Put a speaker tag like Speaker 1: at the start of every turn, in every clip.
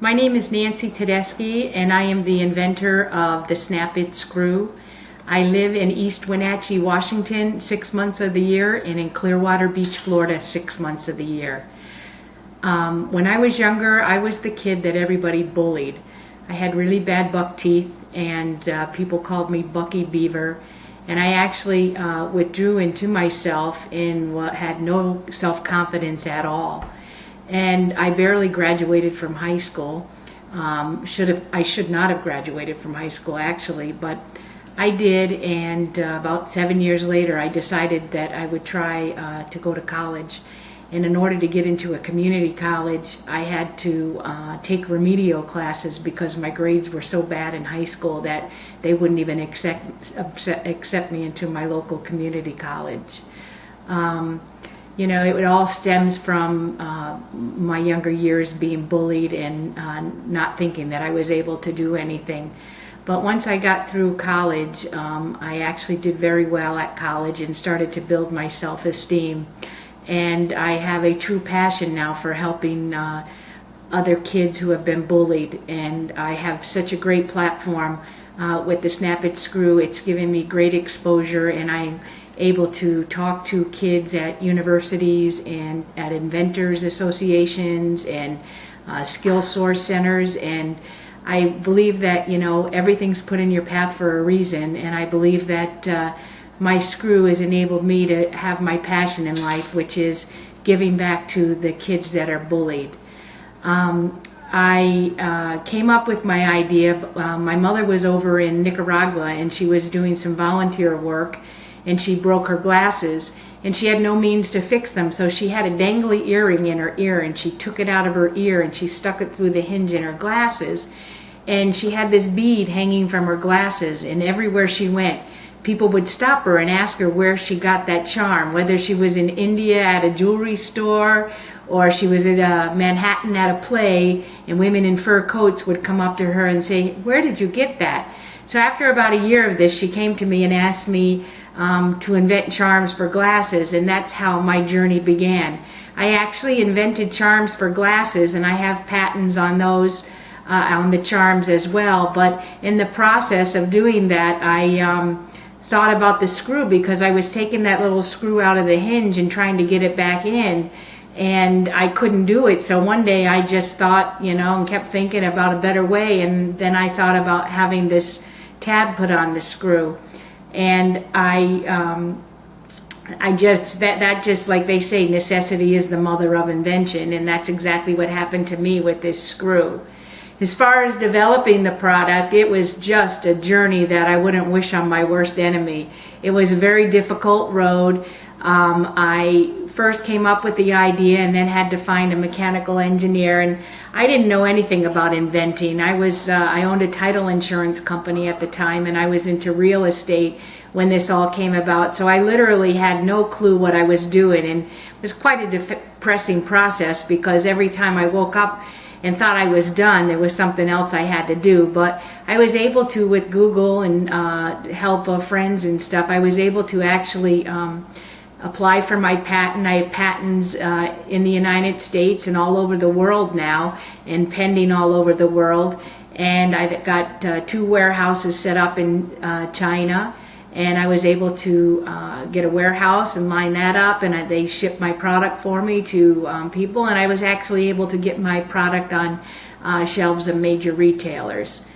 Speaker 1: My name is Nancy Tedeschi, and I am the inventor of the SnapIt screw. I live in East Wenatchee, Washington 6 months of the year, and in Clearwater Beach, Florida 6 months of the year. When I was younger, I was the kid that everybody bullied. I had really bad buck teeth, and people called me Bucky Beaver. And I actually withdrew into myself and had no self-confidence at all. And I barely graduated from high school. I should not have graduated from high school, actually, but I did. And about 7 years later, I decided that I would try to go to college. And in order to get into a community college, I had to take remedial classes because my grades were so bad in high school that they wouldn't even accept me into my local community college. You know, it all stems from my younger years being bullied and not thinking that I was able to do anything. But once I got through college, I actually did very well at college and started to build my self-esteem. And I have a true passion now for helping other kids who have been bullied. And I have such a great platform with the SnapIt screw. It's given me great exposure, and I'm able to talk to kids at universities and at inventors associations and skill source centers. And I believe that, you know, everything's put in your path for a reason. And I believe that my screw has enabled me to have my passion in life, which is giving back to the kids that are bullied. I came up with my idea. My mother was over in Nicaragua, and she was doing some volunteer work, and she broke her glasses, and she had no means to fix them, so she had a dangly earring in her ear, and she took it out of her ear and she stuck it through the hinge in her glasses, and she had this bead hanging from her glasses, and everywhere she went, people would stop her and ask her where she got that charm, whether she was in India at a jewelry store or she was at Manhattan at a play, and women in fur coats would come up to her and say, "Where did you get that?" So after about a year of this, she came to me and asked me to invent charms for glasses, and that's how my journey began. I actually invented charms for glasses, and I have patents on those, on the charms as well. But in the process of doing that, I thought about the screw, because I was taking that little screw out of the hinge and trying to get it back in, and I couldn't do it. So one day I just thought, you know, and kept thinking about a better way, and then I thought about having this tab put on the screw. And that just, like they say, necessity is the mother of invention, and that's exactly what happened to me with this screw. As far as developing the product, it was just a journey that I wouldn't wish on my worst enemy. It was a very difficult road. I first came up with the idea and then had to find a mechanical engineer, and I didn't know anything about inventing. I owned a title insurance company at the time, and I was into real estate when this all came about, so I literally had no clue what I was doing, and it was quite a depressing process, because every time I woke up and thought I was done, there was something else I had to do. But I was able to, with Google and help of friends and stuff, I was able to actually apply for my patent. I have patents in the United States and all over the world now, and pending all over the world. And I've got 2 warehouses set up in China, and I was able to get a warehouse and line that up, and they shipped my product for me to people, and I was actually able to get my product on shelves of major retailers.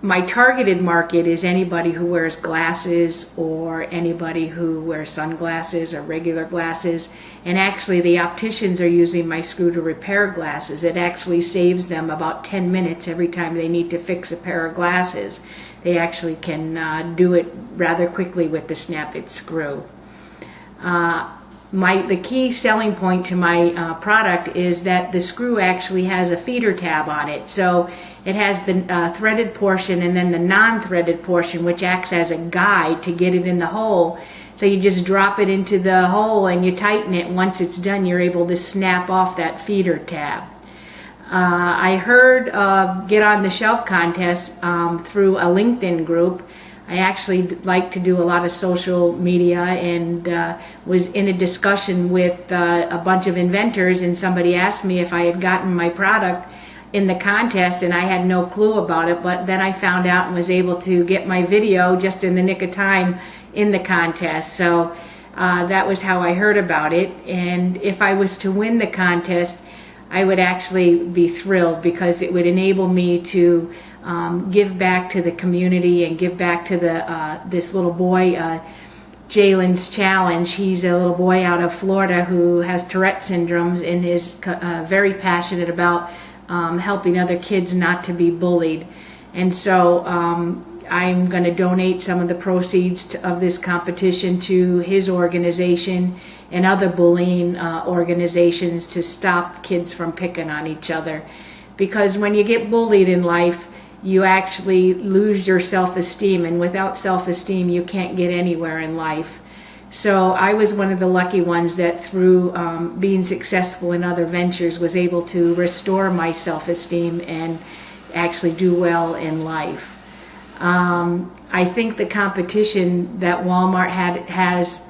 Speaker 1: My targeted market is anybody who wears glasses, or anybody who wears sunglasses or regular glasses, and actually the opticians are using my screw to repair glasses. It actually saves them about 10 minutes every time they need to fix a pair of glasses. They actually can do it rather quickly with the SnapIt screw. The key selling point to my product is that the screw actually has a feeder tab on it. So it has the threaded portion and then the non-threaded portion, which acts as a guide to get it in the hole. So you just drop it into the hole and you tighten it. Once it's done, you're able to snap off that feeder tab. I heard Get on the Shelf contest through a LinkedIn group. I actually like to do a lot of social media, and was in a discussion with a bunch of inventors, and somebody asked me if I had gotten my product in the contest, and I had no clue about it, but then I found out and was able to get my video just in the nick of time in the contest. So that was how I heard about it. And if I was to win the contest, I would actually be thrilled, because it would enable me to give back to the community and give back to this little boy, Jalen's Challenge. He's a little boy out of Florida who has Tourette syndromes and is very passionate about helping other kids not to be bullied. And so I'm going to donate some of the proceeds of this competition to his organization and other bullying organizations to stop kids from picking on each other. Because when you get bullied in life, you actually lose your self-esteem, and without self-esteem you can't get anywhere in life. So I was one of the lucky ones that through being successful in other ventures was able to restore my self-esteem and actually do well in life. I think the competition that Walmart has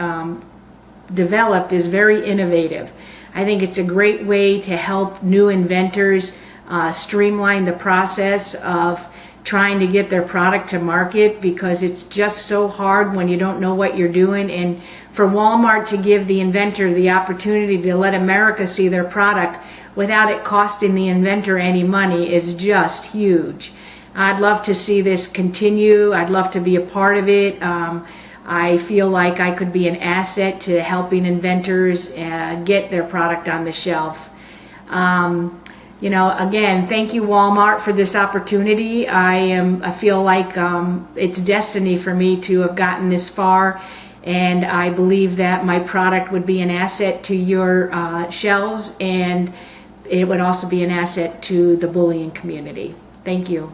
Speaker 1: developed is very innovative. I think it's a great way to help new inventors streamline the process of trying to get their product to market, because it's just so hard when you don't know what you're doing. And for Walmart to give the inventor the opportunity to let America see their product without it costing the inventor any money is just huge. I'd love to see this continue. I'd love to be a part of it. I feel like I could be an asset to helping inventors get their product on the shelf. Again, thank you, Walmart, for this opportunity. I feel like it's destiny for me to have gotten this far, and I believe that my product would be an asset to your shelves, and it would also be an asset to the bullying community. Thank you.